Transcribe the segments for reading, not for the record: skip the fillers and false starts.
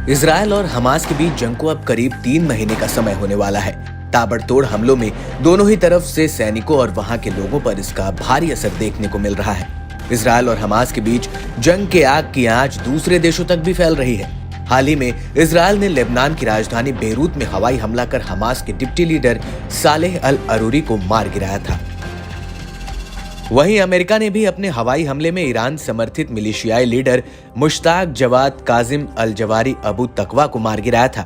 Israel और Hamas के बीच जंग को अब करीब 3 महीने का समय होने वाला है। ताबड़तोड़ हमलों में दोनों ही तरफ से सैनिकों और वहां के लोगों पर इसका भारी असर देखने को मिल रहा है। इजरायल और हमास के बीच जंग के आग की आंच दूसरे देशों तक भी फैल रही है। हाल ही में इजरायल ने लेबनान की राजधानी बेरूत में हवाई हमला कर हमास के डिप्टी लीडर सालेह अल अरूरी को मार गिराया था। वहीं अमेरिका ने भी अपने हवाई हमले में ईरान समर्थित मिलिशियाई लीडर मुश्ताक जवाद काजिम अल जवारी अबू तकवा को मार गिराया था।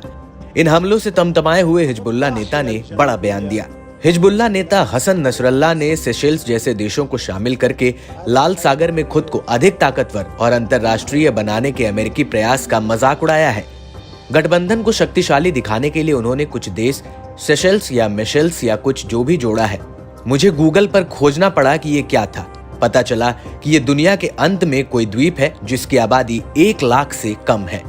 इन हमलों से तमतमाए हुए हिजबुल्लाह नेता ने बड़ा बयान दिया। हिजबुल्लाह नेता हसन नसरल्लाह ने सेशेल्स जैसे देशों को शामिल करके लाल सागर में खुद को अधिक ताकतवर और अंतर्राष्ट्रीय बनाने के अमेरिकी प्रयास का मजाक उड़ाया है। गठबंधन को शक्तिशाली दिखाने के लिए उन्होंने कुछ देश सेशेल्स या मिशेल्स या कुछ जो भी जोड़ा है। मुझे गूगल पर खोजना पड़ा कि ये क्या था। पता चला कि ये दुनिया के अंत में कोई द्वीप है जिसकी आबादी 1 लाख से कम है।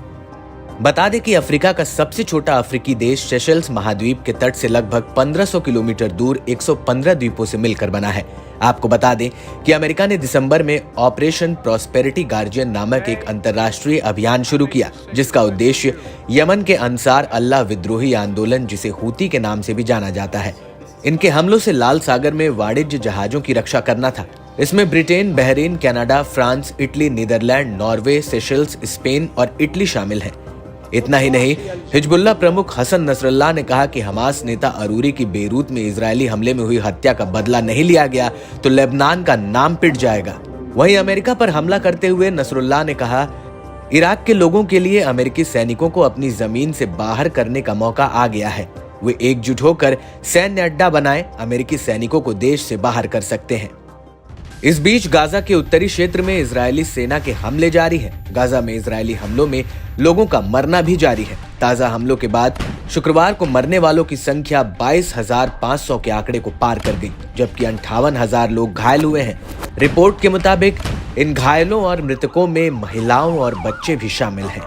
बता दें कि अफ्रीका का सबसे छोटा अफ्रीकी देश सेशेल्स महाद्वीप के तट से लगभग 1500 किलोमीटर दूर 115 द्वीपों से मिलकर बना है। आपको बता दें कि अमेरिका ने दिसंबर में ऑपरेशन प्रॉस्पेरिटी गार्जियन नामक एक अंतर्राष्ट्रीय अभियान शुरू किया, जिसका उद्देश्य यमन के अंसार अल्लाह विद्रोही आंदोलन, जिसे हूती के नाम से भी जाना जाता है, इनके हमलों से लाल सागर में वाणिज्य जहाजों की रक्षा करना था। इसमें Britain, Bahrain, Canada, France, Italy, Netherlands, Norway, Seychelles, Spain और इटली शामिल हैं। इतना ही नहीं, हिजबुल्लाह प्रमुख हसन नसरल्लाह ने कहा कि हमास नेता अरूरी की बेरूत में इजरायली हमले में हुई हत्या का बदला नहीं लिया गया तो लेबनान का नाम पिट जाएगा। वहीं अमेरिका पर हमला करते हुए नसरुल्लाह ने कहा, इराक के लोगों के लिए अमेरिकी सैनिकों को अपनी जमीन से बाहर करने का मौका आ गया है। वे एकजुट होकर सैन्य अड्डा बनाएं, अमेरिकी सैनिकों को देश से बाहर कर सकते हैं। इस बीच गाजा के उत्तरी क्षेत्र में इजरायली सेना के हमले जारी हैं। गाजा में इजरायली हमलों में लोगों का मरना भी जारी है। ताजा हमलों के बाद शुक्रवार को मरने वालों की संख्या 22,500 के आंकड़े को पार कर गई, जबकि 58,000 लोग घायल हुए हैं। रिपोर्ट के मुताबिक इन घायलों और मृतकों में महिलाओं और बच्चे भी शामिल हैं।